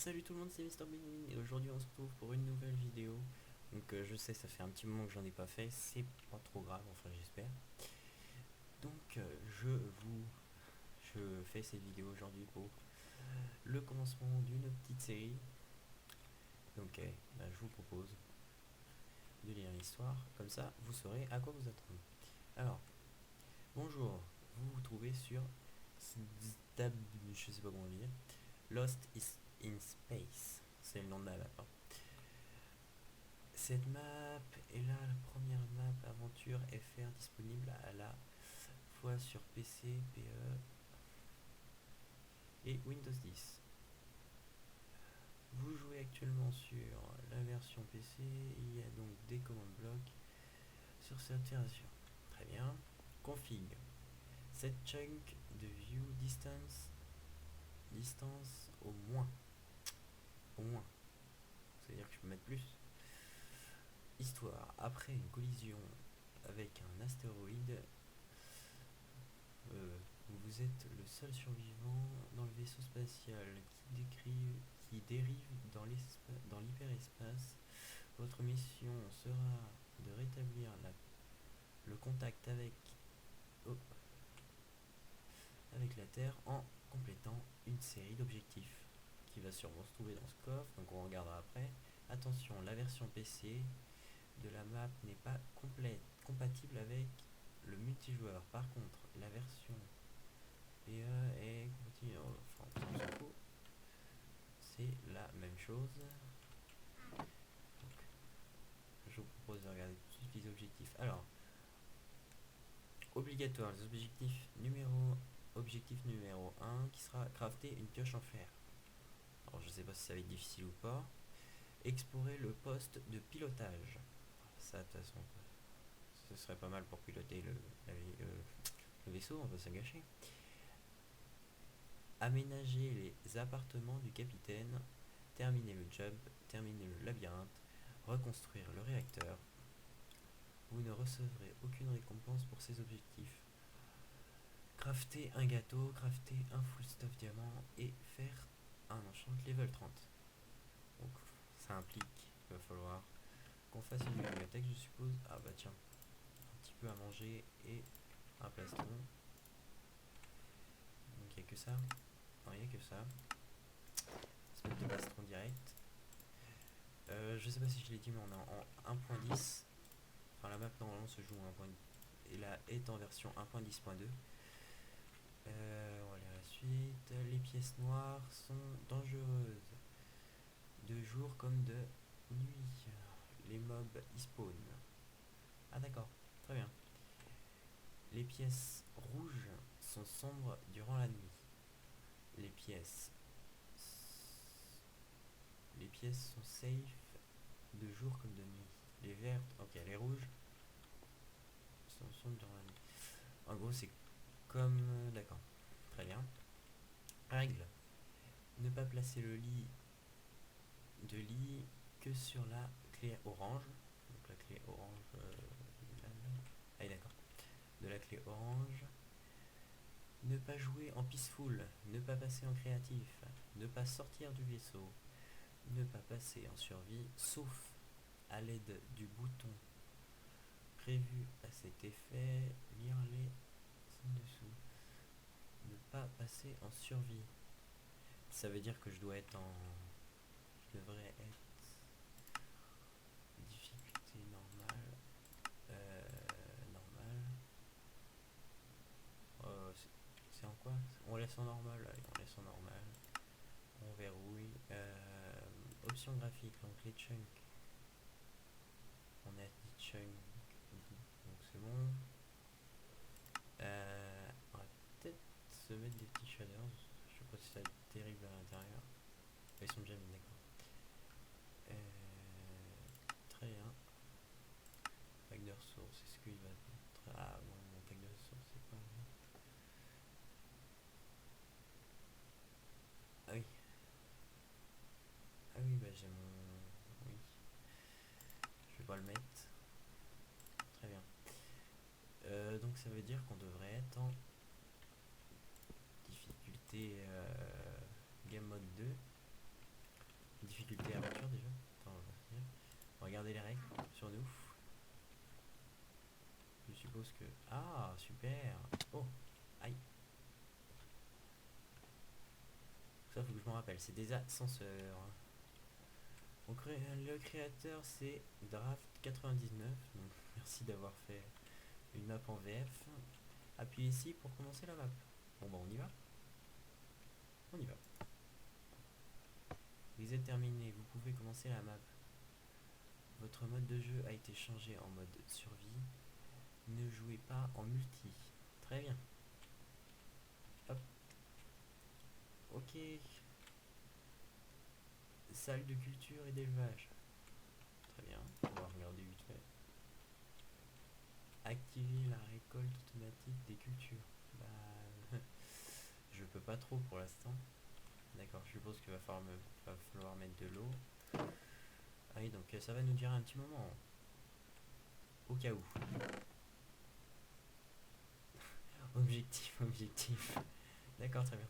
Salut tout le monde, c'est Mister Bean et aujourd'hui on se retrouve pour une nouvelle vidéo. Donc je sais, ça fait un petit moment que j'en ai pas fait, c'est pas trop grave, enfin j'espère. Donc je fais cette vidéo aujourd'hui pour le commencement d'une petite série. Donc je vous propose de lire l'histoire, comme ça vous saurez à quoi vous attendre. Alors, bonjour, vous vous trouvez sur Stab, je sais pas comment lire, Lost is in Space, c'est le nom de la map, hein. Cette map est là, la première map aventure FR disponible à la fois sur PC, PE et Windows 10. Vous jouez actuellement sur la version PC, il y a donc des commandes blocs sur cette version. Très bien. Config. Set chunk de view distance au moins. Au moins. C'est-à-dire que je peux mettre plus. Histoire. Après une collision avec un astéroïde, vous êtes le seul survivant dans le vaisseau spatial qui dérive dans l'hyperespace. Votre mission sera de rétablir le contact oh, avec la Terre en complétant une série d'objectifs qui va sûrement se trouver dans ce coffre, donc on regardera après. Attention, la version PC de la map n'est pas compatible avec le multijoueur. Par contre, la version et continue, enfin on s'en fout, c'est la même chose. Donc, je vous propose de regarder tout de suite les objectifs. Alors, obligatoire, les objectif numéro 1 qui sera crafter une pioche en fer. Alors je sais pas si ça va être difficile ou pas. Explorer le poste de pilotage. Ça de toute façon, ce serait pas mal pour piloter le vaisseau, on va se gâcher. Aménager les appartements du capitaine, terminer le job, terminer le labyrinthe, reconstruire le réacteur. Vous ne recevrez aucune récompense pour ces objectifs. Crafter un gâteau, crafter un full stuff diamant et faire un enchant level 30. Donc ça implique qu'il va falloir qu'on fasse une bibliothèque, je suppose. Ah bah tiens, un petit peu à manger et un plastron. Donc il n'y a que ça. Non, il n'y a que ça. Espèce de plastron direct. Je sais pas si je l'ai dit, mais on est en 1.10. Enfin, la map normalement se joue en 1.10 et là est en version 1.10.2. On va aller à la suite. Les pièces noires sont dangereuses de jour comme de nuit. Les mobs y spawn. Ah d'accord, très bien. Les pièces rouges sont sombres durant la nuit. Les pièces sont safe de jour comme de nuit. Les vertes, ok, les rouges sont sombres durant la nuit. En gros, c'est comme... D'accord, très bien. Règle. Ne pas placer le lit que sur la clé orange. Donc la clé orange... ah oui, d'accord. De la clé orange. Ne pas jouer en peaceful. Ne pas passer en créatif. Ne pas sortir du vaisseau. Ne pas passer en survie, sauf à l'aide du bouton prévu à cet effet. Lire les ci-dessous. Ne pas passer en survie. Ça veut dire que je dois être en... Je devrais être difficulté normale. Normale. C'est en quoi? On laisse en normal. Allez, on laisse en normal. On verrouille. Option graphique, l'onglet chunk. On a dit chunk. Donc c'est bon. On va peut-être se mettre des petits shaders. Je sais pas si ça va être terrible à l'intérieur. Ils sont déjà mis, d'accord. Très bien. Pack de ressources, est-ce qu'il va être... Ah non, mon pack de ressources, c'est pas... Ah oui. Ah oui, bah j'ai mon... Oui. Je vais pas le mettre. Très bien. Donc ça veut dire qu'on devrait être en difficulté game mode 2. garder les règles sur nous. Je suppose que... Ah, super. Oh, aïe. Ça, faut que je me rappelle. C'est des ascenseurs. Donc, le créateur, c'est Draft99. Donc, merci d'avoir fait une map en VF. Appuyez ici pour commencer la map. Bon, bah, on y va. On y va. Vous êtes terminé. Vous pouvez commencer la map. Votre mode de jeu a été changé en mode survie. Ne jouez pas en multi. Très bien. Hop. Ok. Salle de culture et d'élevage. Très bien. On va regarder vite fait. Activer la récolte automatique des cultures. Bah, je peux pas trop pour l'instant. D'accord, je suppose qu'il va falloir mettre de l'eau. Ah oui, donc ça va nous durer un petit moment. Au cas où. Objectif, objectif. D'accord, très bien.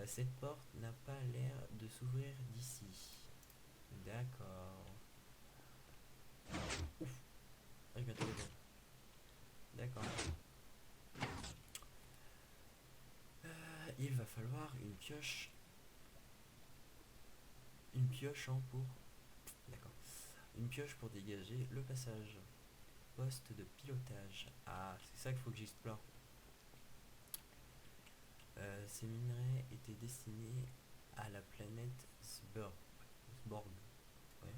Cette porte n'a pas l'air de s'ouvrir d'ici. D'accord. Ouf. Ah, je m'attendais pas. D'accord. Il va falloir une pioche. Une pioche en pour... D'accord. Une pioche pour dégager le passage. Poste de pilotage. Ah, c'est ça qu'il faut que j'explore. Ces minerais étaient destinés à la planète Sborg. Ouais.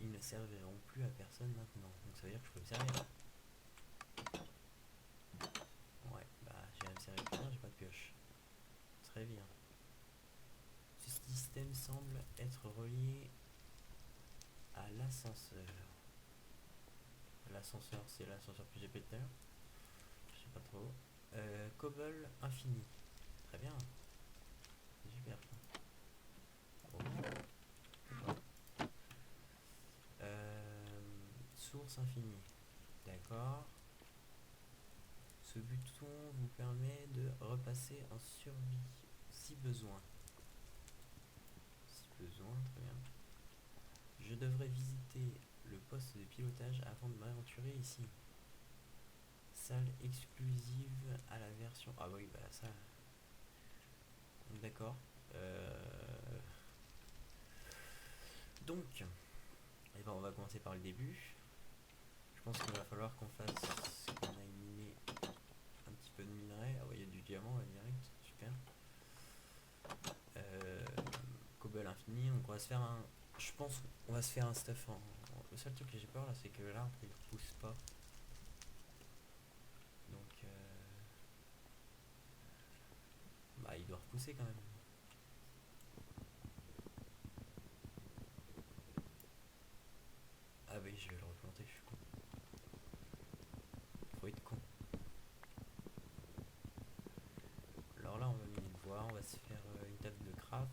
Ils ne serviront plus à personne maintenant. Donc ça veut dire que je peux me servir. Ouais, bah j'ai à me servir plus, j'ai pas de pioche. Très bien. Ce système semble être relié à l'ascenseur. L'ascenseur, c'est l'ascenseur que j'ai pété tout à l'heure. Je sais pas trop. Cobble infini. Très bien. C'est super. Oh. Source infinie. D'accord. Ce bouton vous permet de repasser en survie si besoin. Si besoin, très bien. Je devrais visiter le poste de pilotage avant de m'aventurer ici. Salle exclusive à la version... Ah oui, bah ça... D'accord. Donc, eh ben, on va commencer par le début. Je pense qu'il va falloir qu'on fasse... qu'on aille miner un petit peu de minerai. Ah ouais, il y a du diamant là, direct. Super. Cobble infini. Donc on va se faire un... Je pense qu'on va se faire un stuff en... Le seul truc que j'ai peur là, c'est que l'arbre il repousse pas. Donc... Bah il doit repousser quand même. Ah oui, je vais le replanter, je suis con. Faut être con. Alors là, on va miner le bois, on va se faire une table de craft,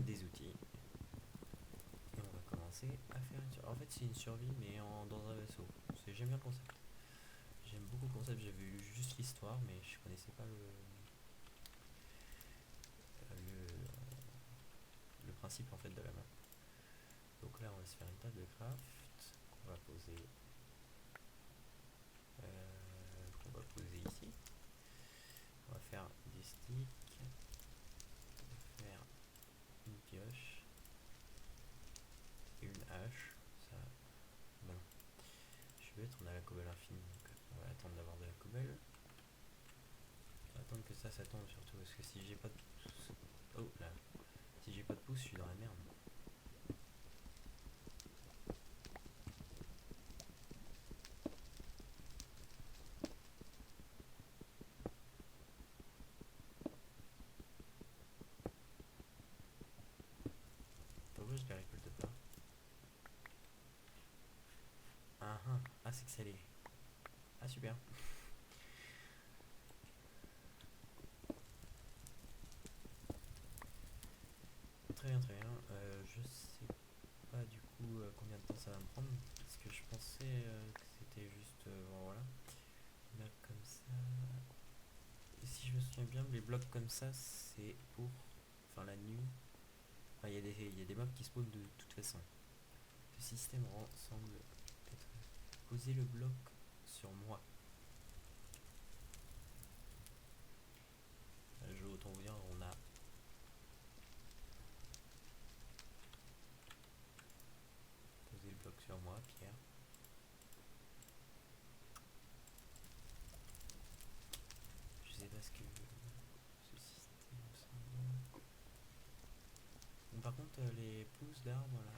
des outils. Et on va commencer à faire une survie. En fait, c'est une survie, mais dans un vaisseau. J'aime bien le concept. J'aime beaucoup le concept, j'avais lu juste l'histoire, mais je connaissais pas le principe en fait de la map. Donc là, on va se faire une table de craft qu'on va poser ici. On va faire des sticks. On va faire une pioche et une hache. Ça, bon. Je suis bête, on a la cobble infinie, donc on va attendre d'avoir de la cobble. On va attendre que ça tombe surtout, parce que si j'ai pas de pouce... Oh là. Si j'ai pas de pouce, je suis dans la merde. Pourquoi je les récolte pas? Ah, c'est que ça l'est. Ah, super. Très bien, très bien. Je sais pas du coup combien de temps ça va me prendre, parce que je pensais que c'était juste... bon, voilà. Là, comme ça... Et si je me souviens bien, les blocs comme ça, c'est pour... Enfin, la nuit. Enfin, il y a des mobs qui spawnent de toute façon. Ce système semble être... Poser le bloc sur moi. Je autant vous dire, on a... Poser le bloc sur moi, Pierre. Je sais pas ce que... Ce système semble... Bon, par contre, les pousses d'arbres, là...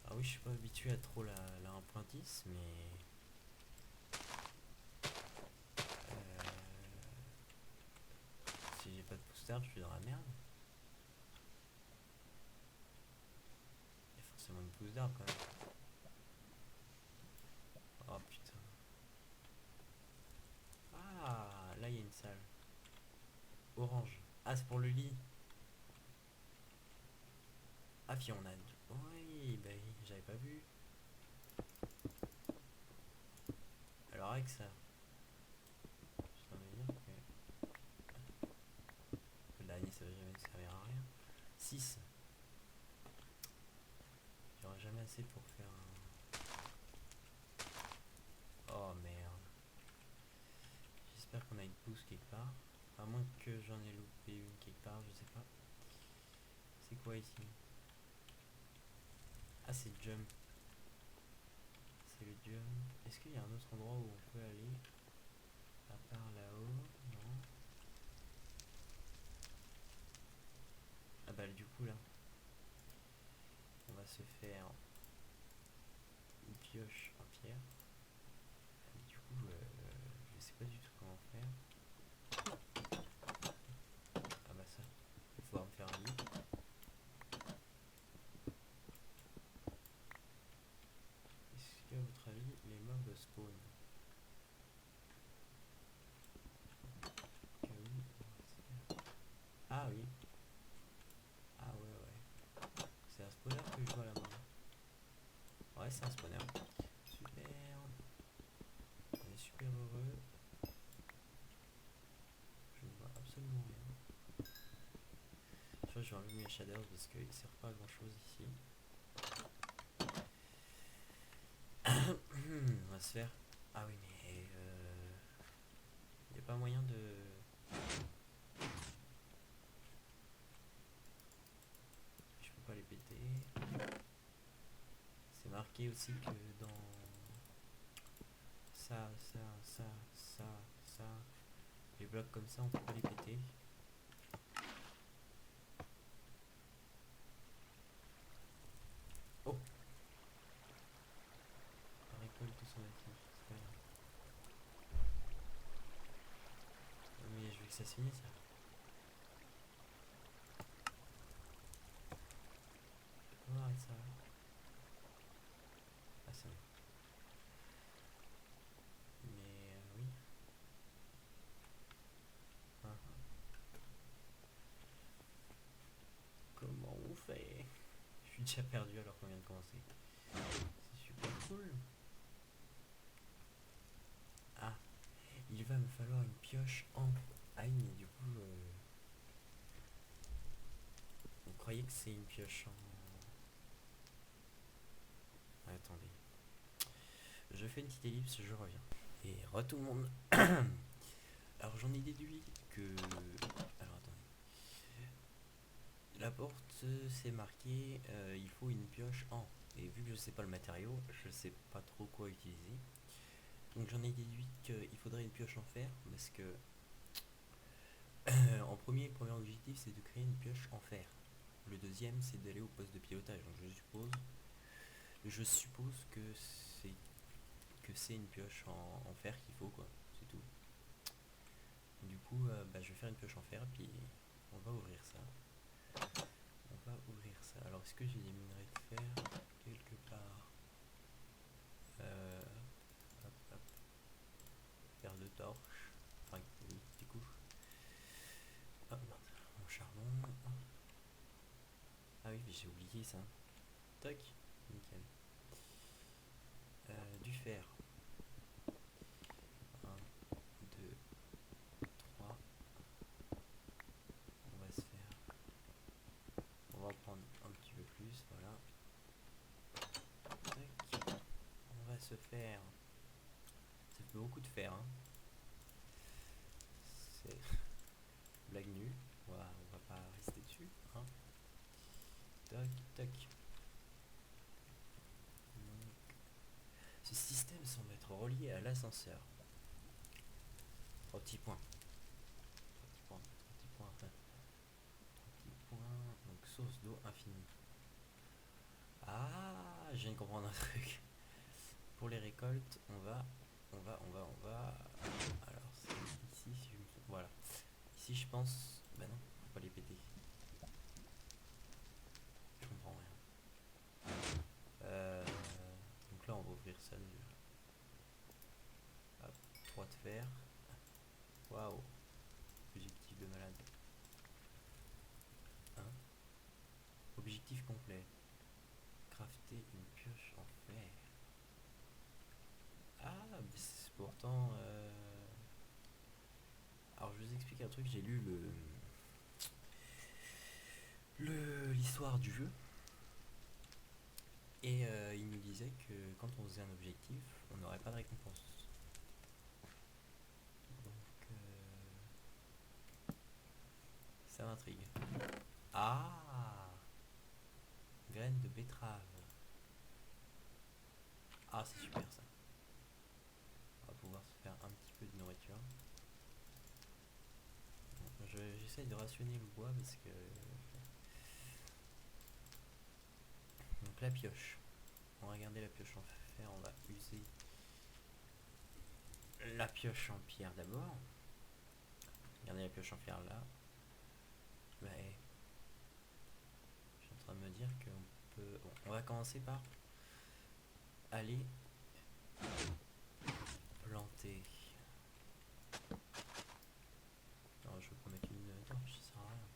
Ah oui, je suis pas habitué à trop la 1.10, mais... Si j'ai pas de pouce d'arbre, je suis dans la merde. Il y a forcément une pousse d'arbre quand même. Oh putain. Ah, là il y a une salle. Orange. Ah, c'est pour le lit. Ah, puis on a... Oui, bah oui, j'avais pas vu. Alors avec ça... Je t'en ai dire que... Le dernier ça va jamais servir à rien. 6. J'aurai jamais assez pour faire un... Oh merde. J'espère qu'on a une pousse quelque part. À moins que j'en ai loupé une quelque part, je sais pas. C'est quoi ici? Ah, c'est jump. C'est le jump. Est-ce qu'il y a un autre endroit où on peut aller? À part là-haut? Non. Ah bah du coup là, on va se faire une pioche en pierre. Du coup, je sais pas du tout comment faire. Ah bah ça, il va falloir me faire un lit. Est-ce qu'à votre avis, les mobs spawn? Ah oui. Ah ouais ouais. C'est un spawner que je vois là-bas. Ouais, c'est un spawner. Super. On est super heureux. Je ne vois absolument rien. Je crois que je vais enlever mes shaders parce qu'ils ne servent pas à grand chose ici. On va se faire... Ah oui mais... Il n'y a pas moyen de... Je peux pas les péter. C'est marqué aussi que dans... Ça... Les blocs comme ça, on peut pas les péter. Oh! On récolte son actif, c'est pas grave. Mais je veux que ça se finisse ça. On arrête ça. Ah c'est bon. Mais oui. Ah, ah. Comment on fait? Je suis déjà perdu alors qu'on vient de commencer. C'est super cool. Ah, il va me falloir une pioche en... Ah oui, mais du coup... Vous croyez que c'est une pioche en... Ah, attendez. Je fais une petite ellipse, je reviens. Et re tout le monde. Alors j'en ai déduit que... Alors attendez. La porte, c'est marqué, il faut une pioche en. Et vu que je sais pas le matériau, je sais pas trop quoi utiliser. Donc j'en ai déduit qu'il faudrait une pioche en fer, parce que en premier, le premier objectif c'est de créer une pioche en fer. Le deuxième c'est d'aller au poste de pilotage. Donc je suppose que c'est une pioche en fer qu'il faut quoi, c'est tout. Du coup, je vais faire une pioche en fer, puis on va ouvrir ça. On va ouvrir ça. Alors, est-ce que j'ai des minerais de fer quelque part? Hop, hop. Fer de torche. Enfin, oui, du coup. Oh merde, mon charbon. Ah oui, j'ai oublié ça. Tac, nickel. Du fer. 1, 2, 3. fer. Ça fait beaucoup de fer, hein. C'est blague nulle. On va pas rester dessus, hein. Tac, tac. Donc, ce système semble être relié à l'ascenseur. 3 petits points. 3 petits points, 3 petits points. Donc source d'eau infinie. Ah, je viens de comprendre un truc. Pour les récoltes, on va. Alors, c'est ici, si je me souviens. Voilà. Ici, je pense. Bah non, faut pas les péter. Je comprends rien. Donc là, on va ouvrir ça déjà. Hop, 3 de fer. Waouh. Objectif de malade. Hein? Objectif complet. Crafter une pioche en fer. Ah, c'est pourtant. Alors, je vous explique un truc. J'ai lu l'histoire du jeu. Et il nous disait que quand on faisait un objectif, on n'aurait pas de récompense. Donc, ça m'intrigue. Ah, graines de betterave. Ah, c'est super ça. On va pouvoir se faire un petit peu de nourriture. Bon, j'essaye de rationner le bois parce que... Donc la pioche. On va regarder la pioche en fer. On va user la pioche en pierre d'abord. Regardez la pioche en fer là. Bah, je suis en train de me dire qu'on peut... Bon, on va commencer par aller planter. Alors je vais pas mettre une torche, ça sert à rien.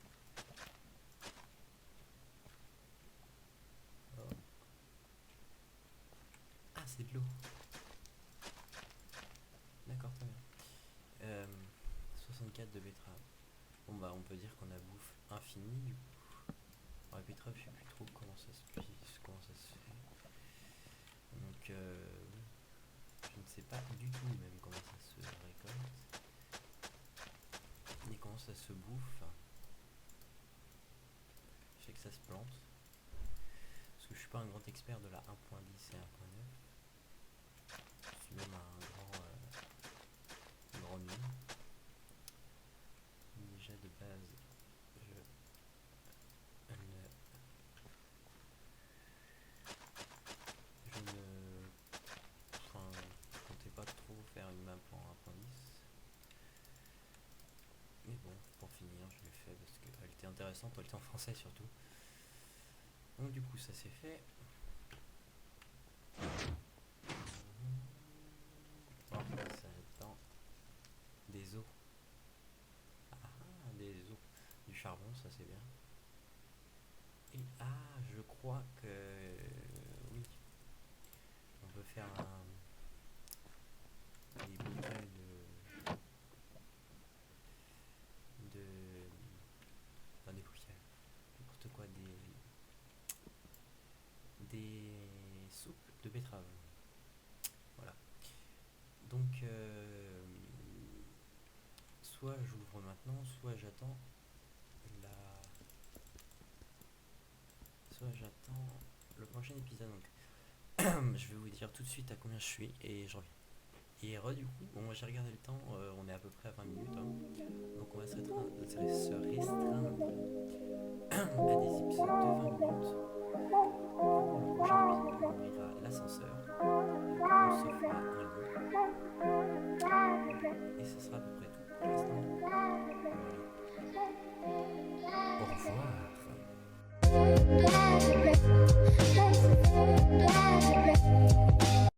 Oh. Ah, c'est de l'eau. D'accord, très bien. 64 de betterave. Bon bah on peut dire qu'on a bouffe infinie du coup. Alors, la betterave, je sais plus trop comment ça se fait. Donc je ne sais pas du tout même comment ça se récolte. Ni comment ça se bouffe. Je sais que ça se plante. Parce que je suis pas un grand expert de la 1.10 et 1.9. Je suis même un grand nul. Déjà de base, je comptais pas trop faire une map en 1.10. Mais bon, pour finir, je l'ai fait parce qu'elle était intéressante, elle était en français surtout. Donc du coup, ça c'est fait. Bon, ça attend des os. Ah, des os. Du charbon, ça c'est bien. Et je crois que oui, on peut faire des bouteilles enfin des bouteilles, n'importe quoi, des soupes de betterave. Voilà. Donc soit j'ouvre maintenant, soit j'attends le prochain épisode. Donc je vais vous dire tout de suite à combien je suis et je reviens. Et du coup, bon, j'ai regardé le temps, on est à peu près à 20 minutes, hein. Donc on va se restreindre à des épisodes de 20 minutes. Le prochain épisode, on ouvrira l'ascenseur, on se fera un lit, et ce sera à peu près tout pour l'instant. Voilà. Au revoir.